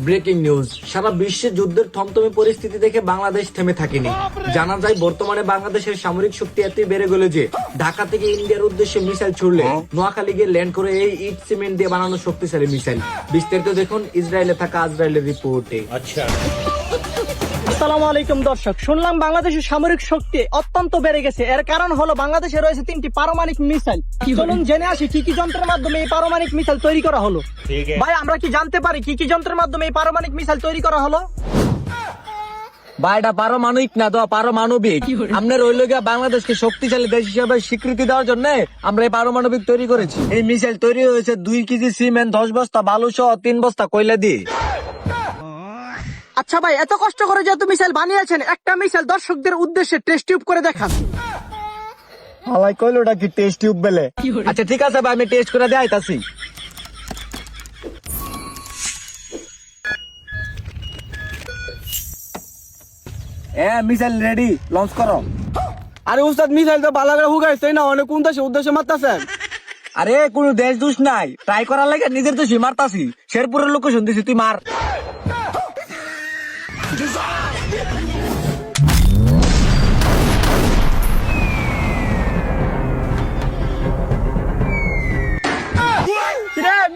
Breaking news, সারা বিশ্বে যুদ্ধের থমথমে পরিস্থিতি দেখে বাংলাদেশ থেমে থাকেনি। জানা যায় বর্তমানে বাংলাদেশের সামরিক শক্তি এতই বেড়ে গেল যে ঢাকা থেকে ইন্ডিয়ার উদ্দেশ্যে মিসাইল ছুড়লে নোয়াখালী গিয়ে ল্যান্ড করে এই ইট সিমেন্ট দিয়ে বানানো শক্তিশালী মিসাইল। বিস্তারিত দেখুন ইসরায়েলে থাকা আজরাইলের রিপোর্টে। আসসালামু আলাইকুম দর্শক, শুনলাম বাংলাদেশের সামরিক শক্তি অত্যন্ত বেড়ে গেছে। এর কারণ হলো বাংলাদেশে রয়েছে 3টি পারমাণবিক মিসাইল। চলুন জেনে আসি কি কি যন্ত্রের মাধ্যমে এই পারমাণবিক মিসাইল তৈরি করা হলো। ভাই, আমরা কি জানতে পারি কি কি যন্ত্রের মাধ্যমে এই পারমাণবিক মিসাইল তৈরি করা হলো? ভাই, এটা পারমাণবিক না তো পারমাণবিক। আপনার ওই লোক বাংলাদেশকে শক্তিশালী দেশ হিসেবে স্বীকৃতি দেওয়ার জন্য আমরা এই পারমাণবিক তৈরি করেছি। এই মিসাইল তৈরি হয়েছে 2 কেজি সিমেন্ট, 10 বস্তা বালু সহ 3 বস্তা কয়লা দিয়ে। আচ্ছা ভাই, এত কষ্ট করে যেহেতু মিসাইল বানিয়েছেন, একটা মিসাইল দর্শকদের উদ্দেশ্যে টেস্ট টিউব করে দেখান। হালাই কইলোটা কি টেস্ট টিউব বলে? আচ্ছা ঠিক আছে ভাই, আমি টেস্ট করে দিয়ে আইতাছি। মিসাইল রেডি, লঞ্চ করো। আরে উস্তাদ, মিসাইল তো ভালো করে হুগাইছে না, অনেক কোন দেশে উদ্দেশ্যে মারতাছেন? আরে কোন দেশ দোষ নাই, ট্রাই করার লাগে নিজের দেশে মারতাছি। শেরপুরের লোকেশন দিছি, তুই মার।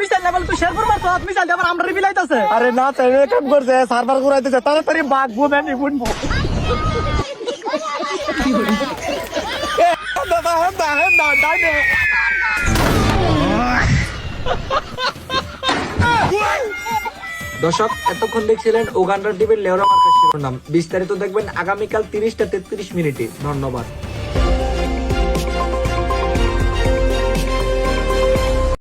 মিসাইল লেভেল তো শেরপুর মারছো, মিসাইল আবার আমরা রিবিলাইতাছে। আরে না, তাই কাম করছে, সার্ভার ঘুরাইতেছে, তাড়াতাড়ি বাঘ বুমে নি বুনবো। দর্শক, এতক্ষণ দেখছিলেন উগান্ডার টিমের লেওরা মার্কার শিরোনাম। বিস্তারিত দেখবেন আগামীকাল 30টা 33 মিনিটে। ধন্যবাদ।